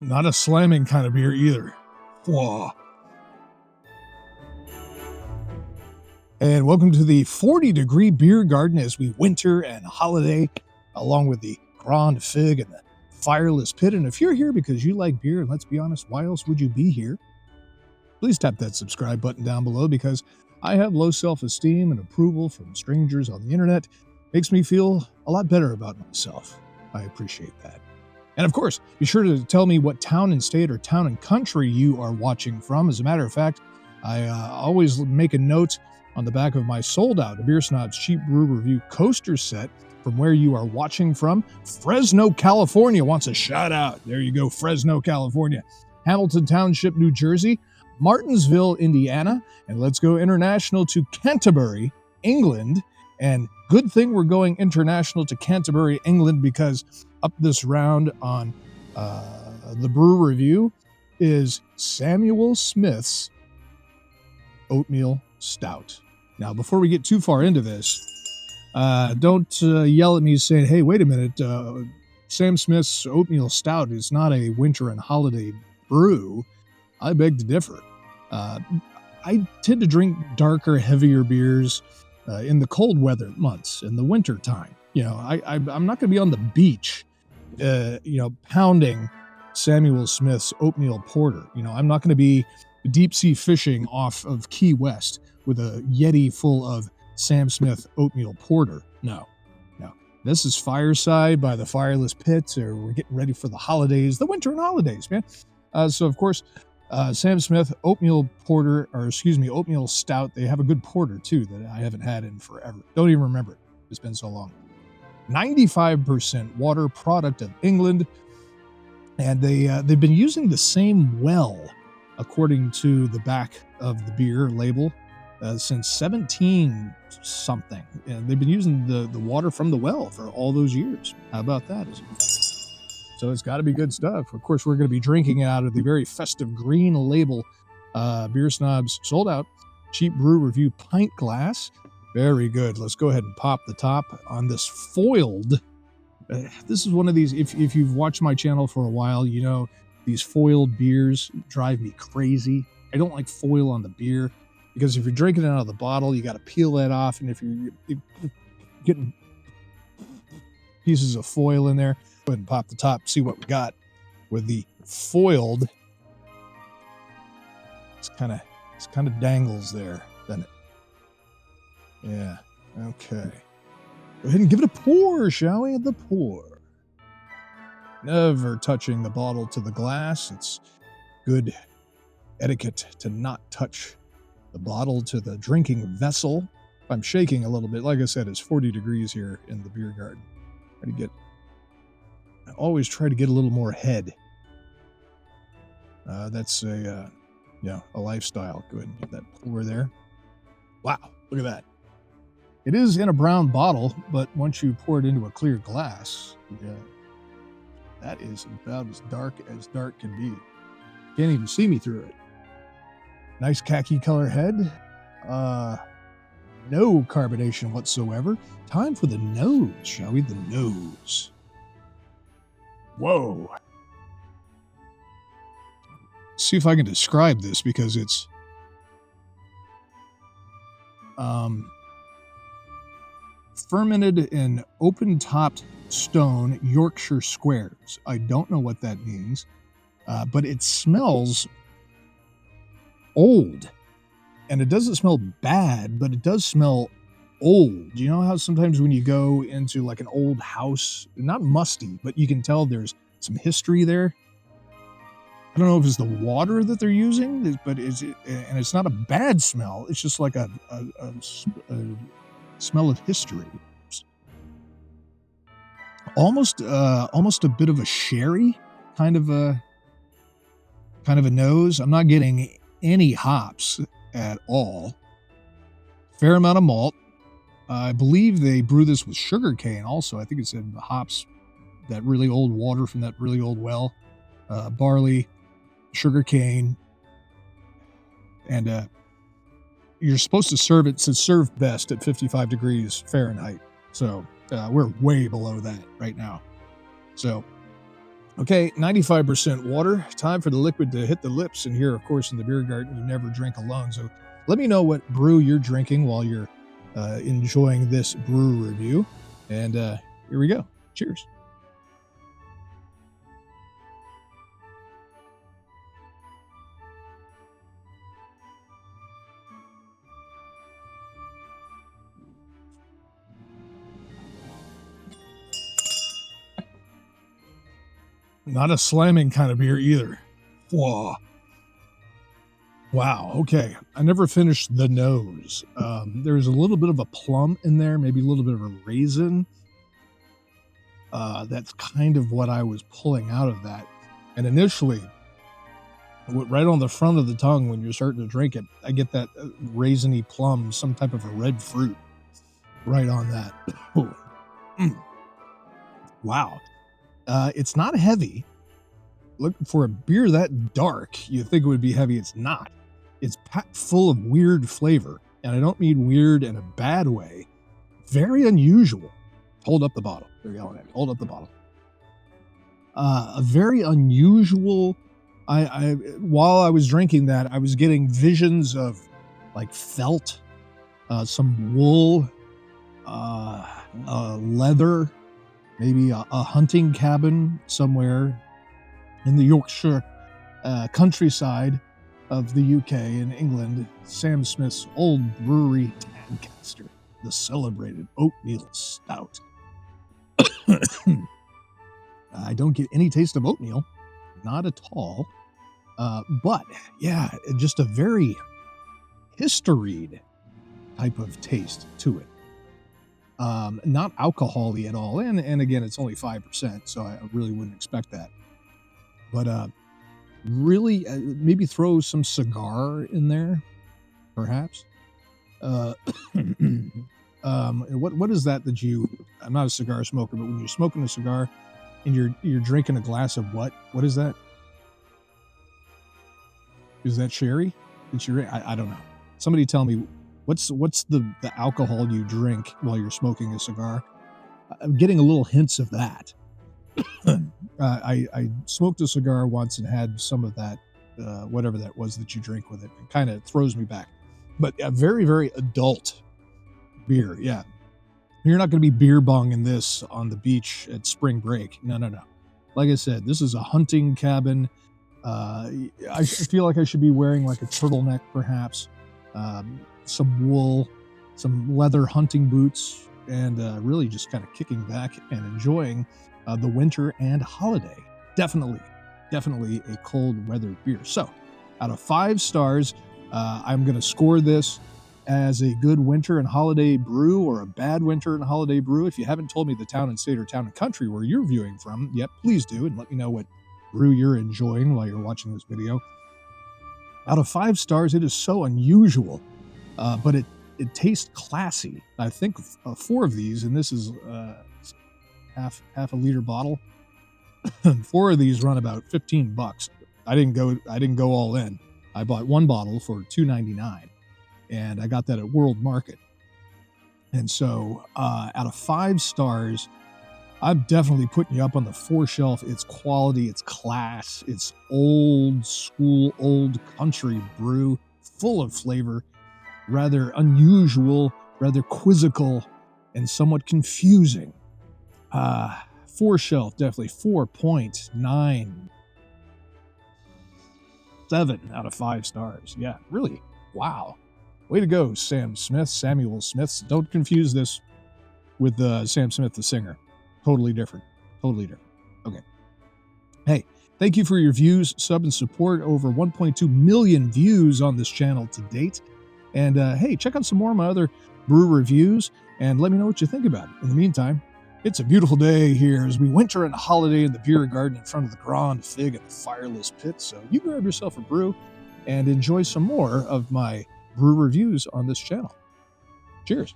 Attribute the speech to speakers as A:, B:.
A: Not a slamming kind of beer either. Whoa. And welcome to the 40-degree beer garden as we winter and holiday, along with the Grand Fig and the Fireless Pit. And if you're here because you like beer, and let's be honest, why else would you be here? Please tap that subscribe button down below, because I have low self-esteem and approval from strangers on the internet. Makes me feel a lot better about myself. I appreciate that. And of course, be sure to tell me what town and state or town and country you are watching from. As a matter of fact, I always make a note on the back of my sold-out Beer Snob's Cheap Brew Review coaster set from where you are watching from. Fresno, California wants a shout-out. There you go, Fresno, California. Hamilton Township, New Jersey. Martinsville, Indiana. And let's go international to Canterbury, England. And good thing we're going international to Canterbury, England, because up this round on the Brew Review is Samuel Smith's Oatmeal Stout. Now, before we get too far into this, don't yell at me saying, hey, wait a minute, Sam Smith's Oatmeal Stout is not a winter and holiday brew. I beg to differ. I tend to drink darker, heavier beers in the cold weather months, in the winter time. You know, I'm not going to be on the beach, pounding Samuel Smith's Oatmeal Porter. You know, I'm not going to be deep sea fishing off of Key West with a Yeti full of Sam Smith Oatmeal Porter. No. This is fireside by the Fireless Pit, or we're getting ready for the holidays, the winter and holidays, man. So, of course, Sam Smith Oatmeal Stout. They have a good porter, too, that I haven't had in forever. Don't even remember it. It's been so long. 95% water, product of England. And they've been using the same well, according to the back of the beer label, since 17-something. And they've been using the water from the well for all those years. How about that? So it's got to be good stuff. Of course, we're going to be drinking out of the very festive green label Beer Snob's sold out Cheap Brew Review pint glass. Very good. Let's go ahead and pop the top on this foiled. This is one of these, if you've watched my channel for a while, you know these foiled beers drive me crazy. I don't like foil on the beer, because if you're drinking it out of the bottle, you got to peel that off. And if you're getting pieces of foil in there, go ahead and pop the top, see what we got with the foiled. It's kind of dangles there, doesn't it? Yeah. Okay. Go ahead and give it a pour, shall we? The pour. Never touching the bottle to the glass. It's good etiquette to not touch the bottle to the drinking vessel. I'm shaking a little bit. Like I said, it's 40 degrees here in the beer garden. I always try to get a little more head. That's a lifestyle. Go ahead and give that pour there. Wow, look at that. It is in a brown bottle, but once you pour it into a clear glass, that is about as dark can be. Can't even see me through it. Nice khaki color head. No carbonation whatsoever. Time for the nose, shall we? The nose. Whoa. See if I can describe this, because it's fermented in open-topped stone Yorkshire squares. I don't know what that means, but it smells old. And it doesn't smell bad, but it does smell old. You know how sometimes when you go into like an old house, not musty, but you can tell there's some history there? I don't know if it's the water that they're using, but and it's not a bad smell. It's just like a smell of history. Almost a bit of a sherry kind of a nose. I'm not getting any hops at all. Fair amount of malt. I believe they brew this with sugar cane also. I think it said the hops, that really old water from that really old well, barley, sugar cane, and you're supposed to serve it to serve best at 55 degrees Fahrenheit. So we're way below that right now. So Okay, 95% water. Time for the liquid to hit the lips. And here, of course, in the beer garden, you never drink alone. So let me know what brew you're drinking while you're enjoying this brew review. And here we go. Cheers. Not a slamming kind of beer either. Whoa. Wow. Okay. I never finished the nose. There's a little bit of a plum in there, maybe a little bit of a raisin. That's kind of what I was pulling out of that. And initially, right on the front of the tongue when you're starting to drink it, I get that raisiny plum, some type of a red fruit right on that. Wow. It's not heavy. Look, for a beer that dark, you think it would be heavy. It's not. It's packed full of weird flavor. And I don't mean weird in a bad way. Very unusual. Hold up the bottle. They're yelling at me. Hold up the bottle. A very unusual. While I was drinking that, I was getting visions of like felt, some wool, leather, maybe a hunting cabin somewhere in the Yorkshire countryside of the UK in England. Sam Smith's old brewery, Lancaster, the celebrated oatmeal stout. I don't get any taste of oatmeal, not at all. But yeah, just a very historied type of taste to it. Not alcohol-y at all. And again, it's only 5%, so I really wouldn't expect that. But really, maybe throw some cigar in there, perhaps. What is that you? I'm not a cigar smoker, but when you're smoking a cigar and you're drinking a glass of what? What is that? Is that sherry? I don't know. Somebody tell me what's the alcohol you drink while you're smoking a cigar? I'm getting a little hints of that. I smoked a cigar once and had some of that, whatever that was that you drink with it. It kind of throws me back. But a very, very adult beer. Yeah. You're not going to be beer bonging this on the beach at spring break. No. Like I said, this is a hunting cabin. I feel like I should be wearing like a turtleneck, perhaps, some wool, some leather hunting boots, and really just kind of kicking back and enjoying the winter and holiday. Definitely a cold weather beer. So out of 5 stars, I'm going to score this as a good winter and holiday brew or a bad winter and holiday brew. If you haven't told me the town and state or town and country where you're viewing from yet, please do, and let me know what brew you're enjoying while you're watching this video. Out of 5 stars, it is so unusual, but it tastes classy. I think 4 of these, and this is half a liter bottle. 4 of these run about $15. I didn't go all in. I bought 1 bottle for $2.99, and I got that at World Market. And so, out of 5 stars, I'm definitely putting you up on the 4 shelf. It's quality, it's class, it's old school, old country brew, full of flavor, rather unusual, rather quizzical, and somewhat confusing. 4 shelf, definitely 4.97 out of 5 stars. Yeah, really. Wow. Way to go, Samuel Smith. Don't confuse this with Sam Smith, the singer. Totally different. Okay. Hey, thank you for your views, sub, and support. Over 1.2 million views on this channel to date. And hey, check out some more of my other brew reviews and let me know what you think about it. In the meantime, it's a beautiful day here as we winter and holiday in the beer garden in front of the Grand Fig and the fireless pit. So you grab yourself a brew and enjoy some more of my brew reviews on this channel. Cheers.